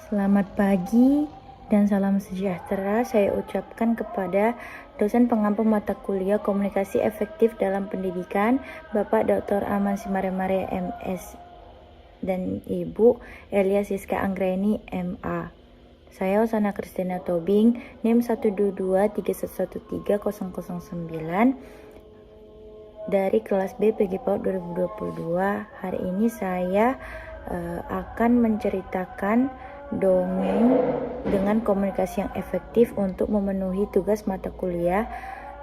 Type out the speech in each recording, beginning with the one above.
Selamat pagi dan salam sejahtera saya ucapkan kepada dosen pengampu mata kuliah Komunikasi Efektif dalam Pendidikan, Bapak Dr. Aman Simaremare MS dan Ibu Elia Siska Anggraini MA. Saya Osana Kristina Tobing, NIM 122313009 dari kelas B PG PAUD 2022. Hari ini saya akan menceritakan dongeng dengan komunikasi yang efektif untuk memenuhi tugas mata kuliah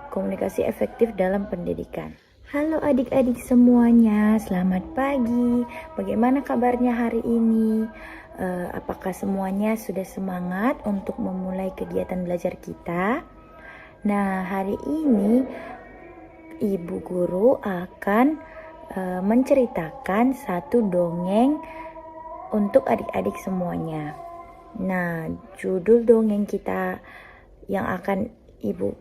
Komunikasi Efektif dalam Pendidikan. Halo adik-adik semuanya, selamat pagi. Bagaimana kabarnya hari ini? Apakah semuanya sudah semangat untuk memulai kegiatan belajar kita? Nah, hari ini Ibu Guru akan menceritakan satu dongeng untuk adik-adik semuanya. Nah, judul dongeng kita yang akan Ibu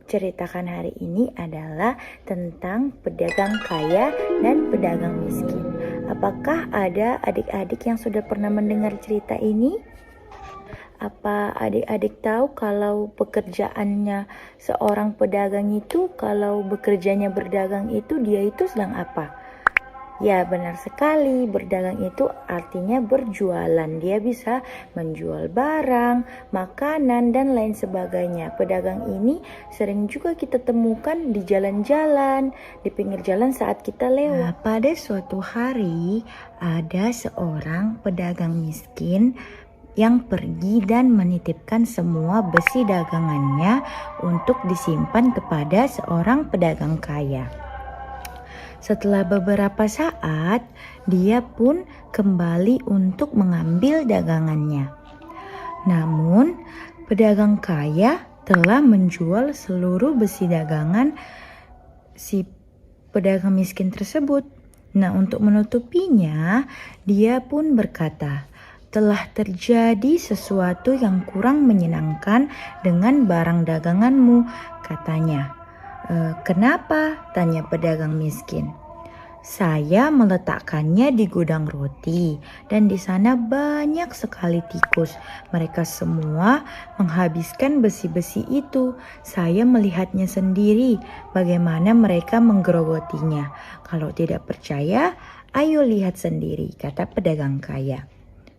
ceritakan hari ini adalah tentang pedagang kaya dan pedagang miskin. Apakah ada adik-adik yang sudah pernah mendengar cerita ini? Apa adik-adik tahu kalau pekerjaannya seorang pedagang itu, kalau bekerjanya berdagang itu, dia itu sedang apa? Ya, benar sekali, berdagang itu artinya berjualan. Dia bisa menjual barang, makanan, dan lain sebagainya. Pedagang ini sering juga kita temukan di jalan-jalan, di pinggir jalan saat kita lewat. Nah, pada suatu hari ada seorang pedagang miskin yang pergi dan menitipkan semua besi dagangannya untuk disimpan kepada seorang pedagang kaya. Setelah beberapa saat, dia pun kembali untuk mengambil dagangannya. Namun, pedagang kaya telah menjual seluruh besi dagangan si pedagang miskin tersebut. Nah, untuk menutupinya, dia pun berkata, "Telah terjadi sesuatu yang kurang menyenangkan dengan barang daganganmu," katanya. "Kenapa?" tanya pedagang miskin. "Saya meletakkannya di gudang roti dan di sana banyak sekali tikus. Mereka semua menghabiskan besi-besi itu. Saya melihatnya sendiri bagaimana mereka menggerogotinya. Kalau tidak percaya, ayo lihat sendiri," kata pedagang kaya.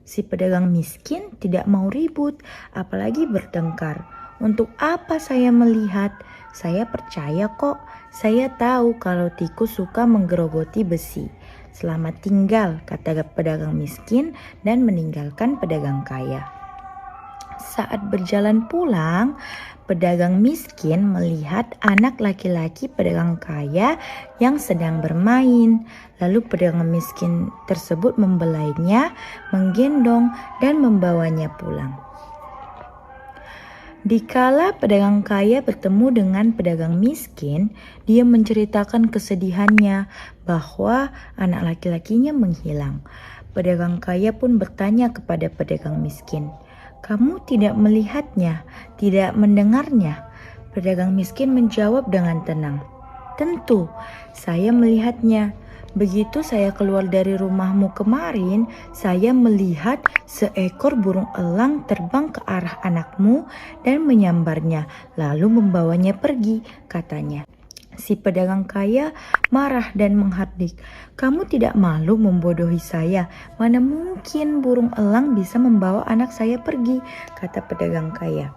Si pedagang miskin tidak mau ribut, apalagi bertengkar. "Untuk apa saya melihat? Saya percaya kok. Saya tahu kalau tikus suka menggerogoti besi. Selamat tinggal," kata pedagang miskin dan meninggalkan pedagang kaya. Saat berjalan pulang, pedagang miskin melihat anak laki-laki pedagang kaya yang sedang bermain. Lalu pedagang miskin tersebut membelainya, menggendong, dan membawanya pulang. Dikala pedagang kaya bertemu dengan pedagang miskin, dia menceritakan kesedihannya bahwa anak laki-lakinya menghilang. Pedagang kaya pun bertanya kepada pedagang miskin, "Kamu tidak melihatnya, tidak mendengarnya?" Pedagang miskin menjawab dengan tenang, "Tentu, saya melihatnya. Begitu saya keluar dari rumahmu kemarin, saya melihat seekor burung elang terbang ke arah anakmu dan menyambarnya, lalu membawanya pergi," katanya. Si pedagang kaya marah dan menghardik, "Kamu tidak malu membodohi saya? Mana mungkin burung elang bisa membawa anak saya pergi," kata pedagang kaya.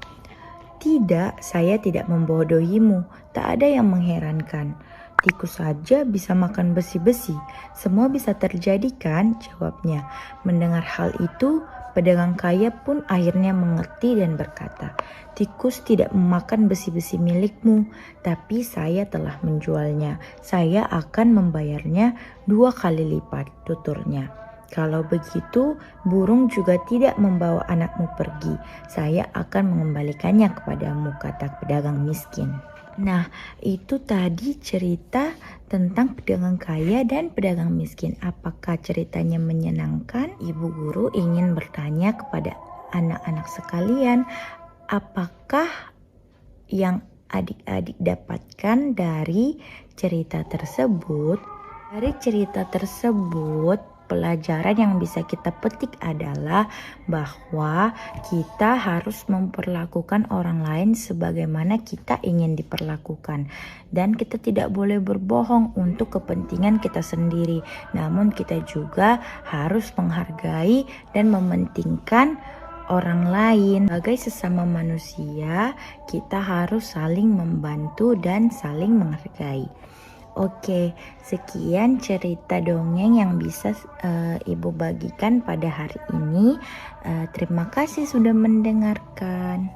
"Tidak, saya tidak membodohimu. Tak ada yang mengherankan. Tikus saja bisa makan besi-besi. Semua bisa terjadi kan?" jawabnya. Mendengar hal itu, pedagang kaya pun akhirnya mengerti dan berkata, "Tikus tidak memakan besi-besi milikmu, tapi saya telah menjualnya. Saya akan membayarnya 2 kali lipat," tuturnya. "Kalau begitu, burung juga tidak membawa anakmu pergi. Saya akan mengembalikannya kepadamu," kata pedagang miskin. Nah, itu tadi cerita tentang pedagang kaya dan pedagang miskin. Apakah ceritanya menyenangkan? Ibu guru ingin bertanya kepada anak-anak sekalian, apakah yang adik-adik dapatkan dari cerita tersebut? Dari cerita tersebut, pelajaran yang bisa kita petik adalah bahwa kita harus memperlakukan orang lain sebagaimana kita ingin diperlakukan, dan kita tidak boleh berbohong untuk kepentingan kita sendiri. Namun kita juga harus menghargai dan mementingkan orang lain. Sebagai sesama manusia, kita harus saling membantu dan saling menghargai. Oke, sekian cerita dongeng yang bisa Ibu bagikan pada hari ini. Terima kasih sudah mendengarkan.